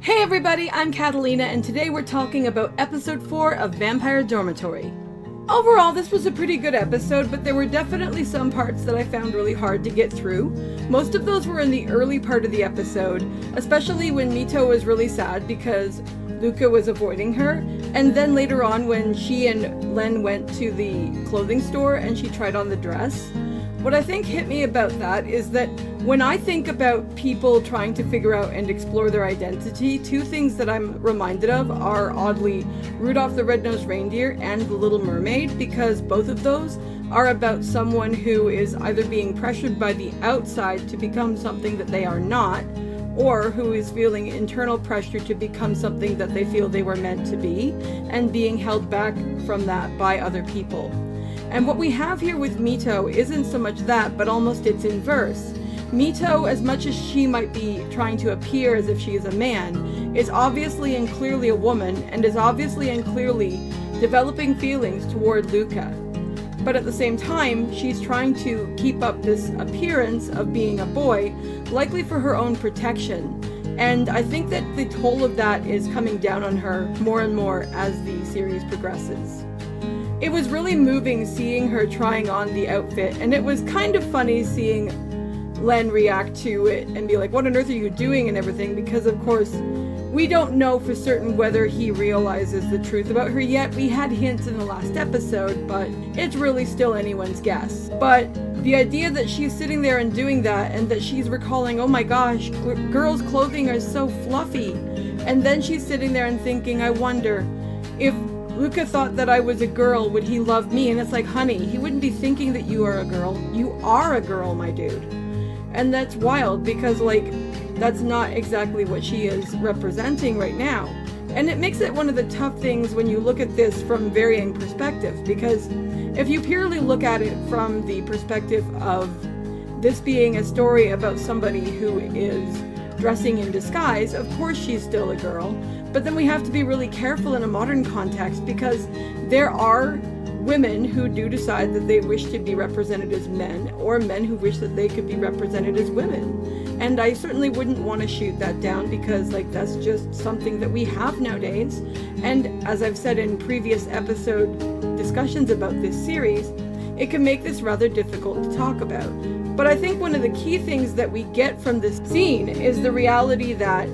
Hey everybody, I'm Katallina, and today we're talking about episode 4 of Vampire Dormitory. Overall, this was a pretty good episode, but there were definitely some parts that I found really hard to get through. Most of those were in the early part of the episode, especially when Mito was really sad because Ruka was avoiding her, and then later on when she and Ren went to the clothing store and she tried on the dress. What I think hit me about that is that when I think about people trying to figure out and explore their identity, two things that I'm reminded of are oddly Rudolph the Red-Nosed Reindeer and The Little Mermaid, because both of those are about someone who is either being pressured by the outside to become something that they are not, or who is feeling internal pressure to become something that they feel they were meant to be, and being held back from that by other people. And what we have here with Mito isn't so much that, but almost its inverse. Mito, as much as she might be trying to appear as if she is a man, is obviously and clearly a woman, and is obviously and clearly developing feelings toward Ruka. But at the same time, she's trying to keep up this appearance of being a boy, likely for her own protection. And I think that the toll of that is coming down on her more and more as the series progresses. It was really moving seeing her trying on the outfit, and it was kind of funny seeing Ren react to it and be like, what on earth are you doing and everything, because of course we don't know for certain whether he realizes the truth about her yet. We had hints in the last episode, but it's really still anyone's guess. But the idea that she's sitting there and doing that, and that she's recalling, oh my gosh, girls' clothing are so fluffy, and then she's sitting there and thinking, I wonder if Ruka thought that I was a girl, would he love me? And it's like, honey, he wouldn't be thinking that you are a girl. You are a girl, my dude. And that's wild because, like, that's not exactly what she is representing right now. And it makes it one of the tough things when you look at this from varying perspectives, because if you purely look at it from the perspective of this being a story about somebody who is dressing in disguise, of course she's still a girl. But then we have to be really careful in a modern context, because there are women who do decide that they wish to be represented as men, or men who wish that they could be represented as women. And I certainly wouldn't want to shoot that down, because like that's just something that we have nowadays. And as I've said in previous episode discussions about this series, it can make this rather difficult to talk about. But I think one of the key things that we get from this scene is the reality that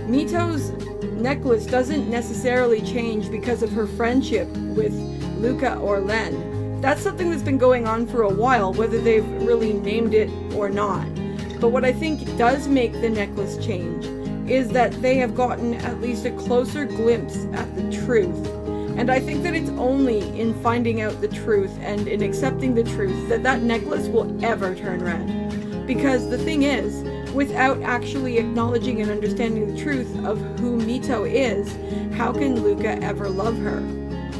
Mito's necklace doesn't necessarily change because of her friendship with Ruka or Ren. That's something that's been going on for a while, whether they've really named it or not. But what I think does make the necklace change is that they have gotten at least a closer glimpse at the truth. And I think that it's only in finding out the truth and in accepting the truth that that necklace will ever turn red. Because the thing is, without actually acknowledging and understanding the truth of who Mito is, how can Ruka ever love her?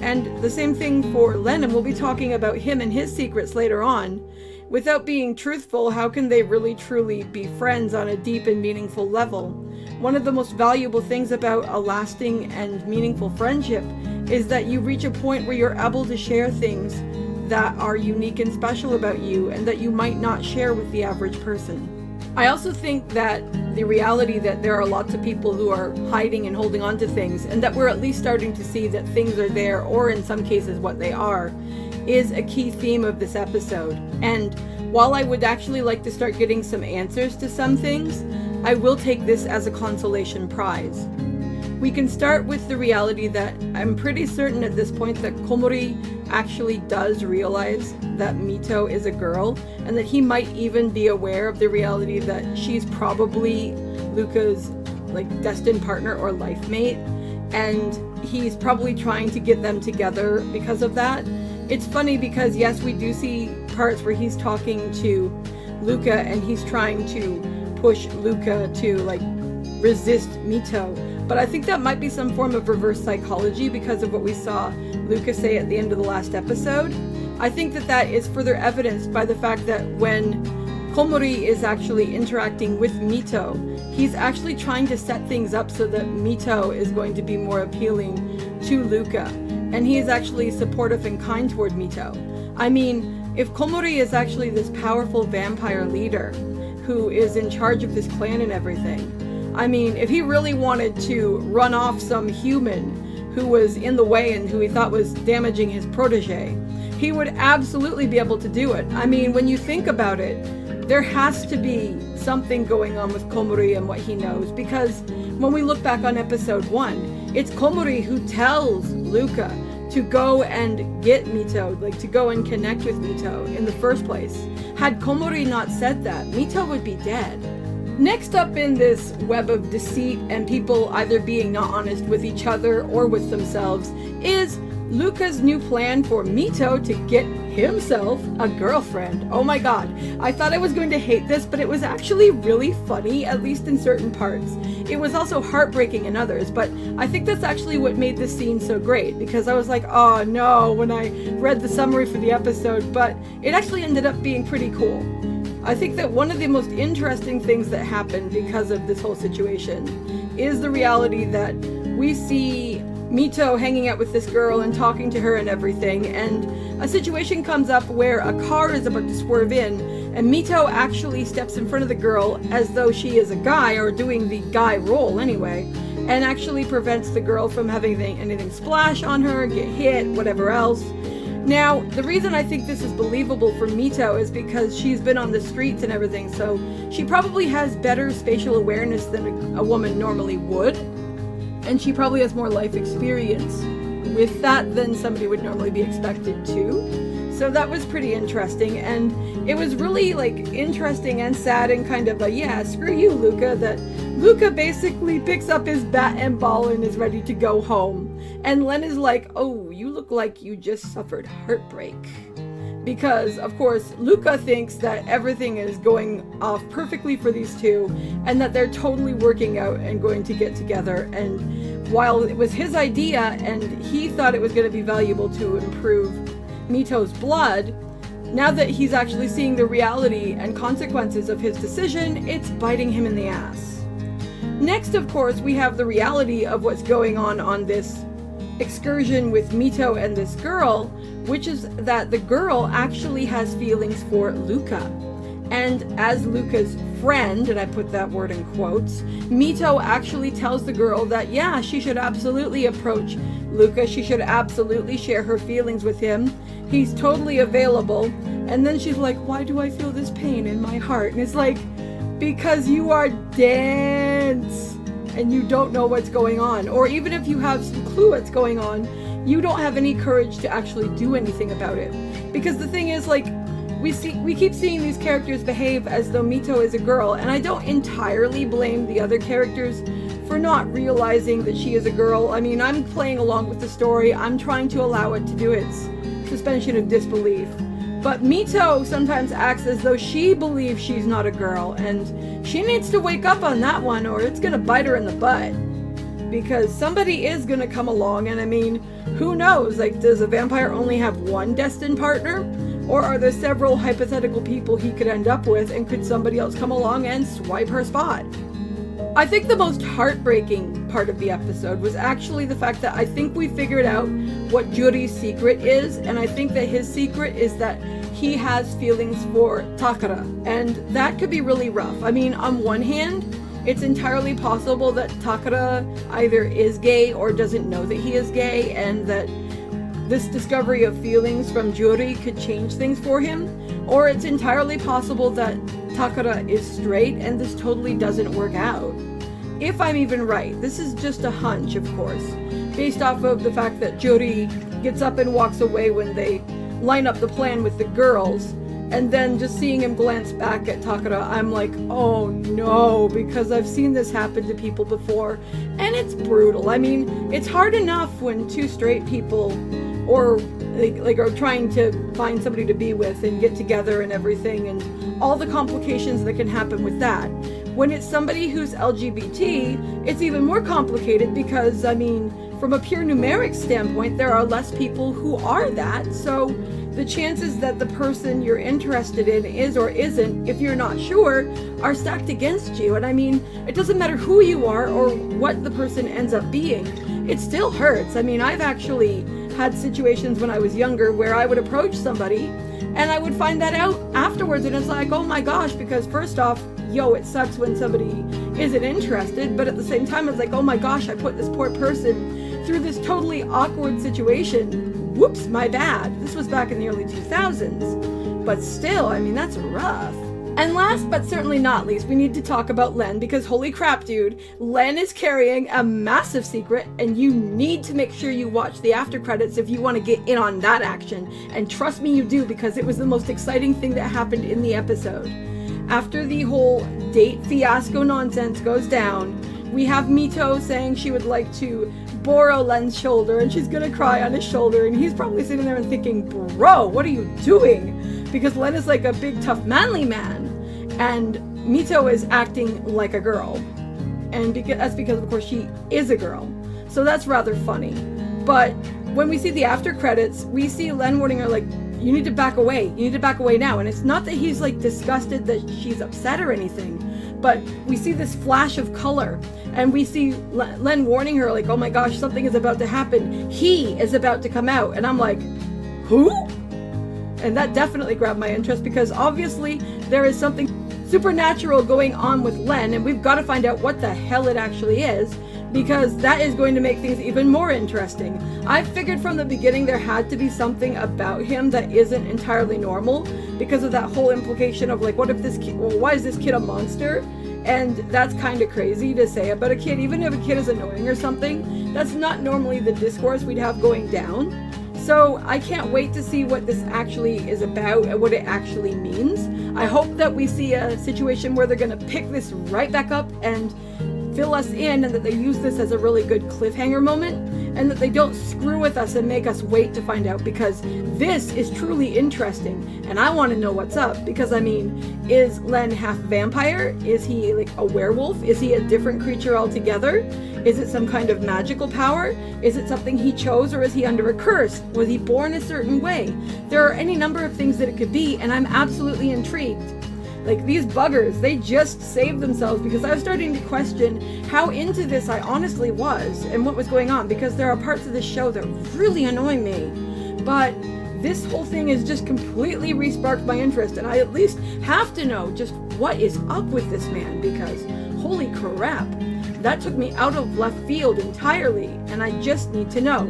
And the same thing for Ren, and we'll be talking about him and his secrets later on. Without being truthful, how can they really truly be friends on a deep and meaningful level? One of the most valuable things about a lasting and meaningful friendship is that you reach a point where you're able to share things that are unique and special about you, and that you might not share with the average person. I also think that the reality that there are lots of people who are hiding and holding on to things, and that we're at least starting to see that things are there, or in some cases what they are, is a key theme of this episode. And while I would actually like to start getting some answers to some things, I will take this as a consolation prize. We can start with the reality that I'm pretty certain at this point that Komori actually does realize that Mito is a girl, and that he might even be aware of the reality that she's probably Ruka's like destined partner or life mate, and he's probably trying to get them together because of that. It's funny because yes, we do see parts where he's talking to Ruka and he's trying to push Ruka to like resist Mito. But I think that might be some form of reverse psychology because of what we saw Ruka say at the end of the last episode. I think that that is further evidenced by the fact that when Komori is actually interacting with Mito, he's actually trying to set things up so that Mito is going to be more appealing to Ruka. And he is actually supportive and kind toward Mito. I mean, if Komori is actually this powerful vampire leader who is in charge of this clan and everything, I mean, if he really wanted to run off some human who was in the way and who he thought was damaging his protege, he would absolutely be able to do it. I mean, when you think about it, there has to be something going on with Komori and what he knows, because when we look back on episode 1, it's Komori who tells Ruka to go and get Mito, like to go and connect with Mito in the first place. Had Komori not said that, Mito would be dead. Next up in this web of deceit and people either being not honest with each other or with themselves is Ruka's new plan for Mito to get himself a girlfriend. Oh my god, I thought I was going to hate this, but it was actually really funny, at least in certain parts. It was also heartbreaking in others, but I think that's actually what made this scene so great, because I was like, oh no, when I read the summary for the episode, but it actually ended up being pretty cool. I think that one of the most interesting things that happened because of this whole situation is the reality that we see Mito hanging out with this girl and talking to her and everything, and a situation comes up where a car is about to swerve in, and Mito actually steps in front of the girl as though she is a guy, or doing the guy role anyway, and actually prevents the girl from having anything splash on her, get hit, whatever else. Now, the reason I think this is believable for Mito is because she's been on the streets and everything, so she probably has better spatial awareness than a woman normally would, and she probably has more life experience with that than somebody would normally be expected to. So that was pretty interesting, and it was really interesting and sad and kind of a, yeah, screw you, Ruka, that Ruka basically picks up his bat and ball and is ready to go home. And Len is like, oh, you look like you just suffered heartbreak. Because, of course, Ruka thinks that everything is going off perfectly for these two, and that they're totally working out and going to get together. And while it was his idea, and he thought it was going to be valuable to improve Mito's blood, now that he's actually seeing the reality and consequences of his decision, it's biting him in the ass. Next, of course, we have the reality of what's going on this excursion with Mito and this girl, which is that the girl actually has feelings for Ruka. And as Ruka's friend, and I put that word in quotes, Mito actually tells the girl that, yeah, she should absolutely approach Ruka, she should absolutely share her feelings with him, he's totally available. And then she's like, why do I feel this pain in my heart? And it's like, because you are dense and you don't know what's going on, or even if you have some clue what's going on, you don't have any courage to actually do anything about it. Because the thing is, we keep seeing these characters behave as though Mito is a girl, and I don't entirely blame the other characters for not realizing that she is a girl. I mean, I'm playing along with the story, I'm trying to allow it to do its suspension of disbelief. But Mito sometimes acts as though she believes she's not a girl, and she needs to wake up on that one, or it's gonna bite her in the butt. Because somebody is gonna come along, and I mean, who knows? Does a vampire only have one destined partner? Or are there several hypothetical people he could end up with, and could somebody else come along and swipe her spot? I think the most heartbreaking part of the episode was actually the fact that I think we figured out what Juri's secret is, and I think that his secret is that he has feelings for Takara, and that could be really rough. I mean, on one hand, it's entirely possible that Takara either is gay or doesn't know that he is gay, and that this discovery of feelings from Juri could change things for him, or it's entirely possible that Takara is straight and this totally doesn't work out. If I'm even right, this is just a hunch, of course, based off of the fact that Juri gets up and walks away when they line up the plan with the girls, and then just seeing him glance back at Takara, I'm like, oh no, because I've seen this happen to people before, and it's brutal. I mean, it's hard enough when two straight people, or are trying to find somebody to be with and get together and everything, and all the complications that can happen with that. When it's somebody who's LGBT, it's even more complicated because, I mean, from a pure numeric standpoint, there are less people who are that, so the chances that the person you're interested in is or isn't, if you're not sure, are stacked against you. And I mean, it doesn't matter who you are or what the person ends up being, it still hurts. I mean, I've actually had situations when I was younger where I would approach somebody and I would find that out afterwards, and it's like, oh my gosh, because first off, it sucks when somebody isn't interested, but at the same time it's like, oh my gosh, I put this poor person through this totally awkward situation. Whoops, my bad. This was back in the early 2000s. But still, I mean, that's rough. And last but certainly not least, we need to talk about Len, because holy crap, dude, Len is carrying a massive secret, and you need to make sure you watch the after credits if you want to get in on that action. And trust me, you do, because it was the most exciting thing that happened in the episode. After the whole date fiasco nonsense goes down, we have Mito saying she would like to borrow Len's shoulder, and she's gonna cry on his shoulder, and he's probably sitting there and thinking, bro, what are you doing? Because Len is like a big, tough, manly man, and Mito is acting like a girl. And that's because, of course, she is a girl. So that's rather funny. But when we see the after credits, we see Len warning her, like, you need to back away. You need to back away now. And it's not that he's, like, disgusted that she's upset or anything, but we see this flash of color, and we see Len warning her, like, oh my gosh, something is about to happen. He is about to come out. And I'm like, who? And that definitely grabbed my interest, because obviously there is something supernatural going on with Len, and we've got to find out what the hell it actually is, because that is going to make things even more interesting. I figured from the beginning there had to be something about him that isn't entirely normal, because of that whole implication of, like, what if this kid, well, why is this kid a monster? And that's kind of crazy to say about a kid. Even if a kid is annoying or something, that's not normally the discourse we'd have going down. So I can't wait to see what this actually is about and what it actually means. I hope that we see a situation where they're going to pick this right back up and fill us in, and that they use this as a really good cliffhanger moment, and that they don't screw with us and make us wait to find out, because this is truly interesting and I want to know what's up. Because I mean, is Len half vampire? Is he like a werewolf? Is he a different creature altogether? Is it some kind of magical power? Is it something he chose, or is he under a curse? Was he born a certain way? There are any number of things that it could be, and I'm absolutely intrigued. Like, these buggers, they just saved themselves, because I was starting to question how into this I honestly was and what was going on, because there are parts of this show that really annoy me. But this whole thing has just completely re-sparked my interest, and I at least have to know just what is up with this man, because holy crap, that took me out of left field entirely, and I just need to know.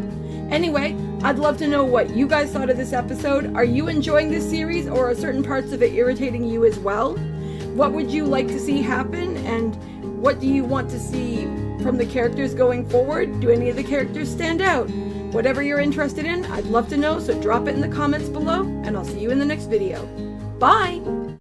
Anyway, I'd love to know what you guys thought of this episode. Are you enjoying this series, or are certain parts of it irritating you as well? What would you like to see happen, and what do you want to see from the characters going forward? Do any of the characters stand out? Whatever you're interested in, I'd love to know, so drop it in the comments below, and I'll see you in the next video. Bye!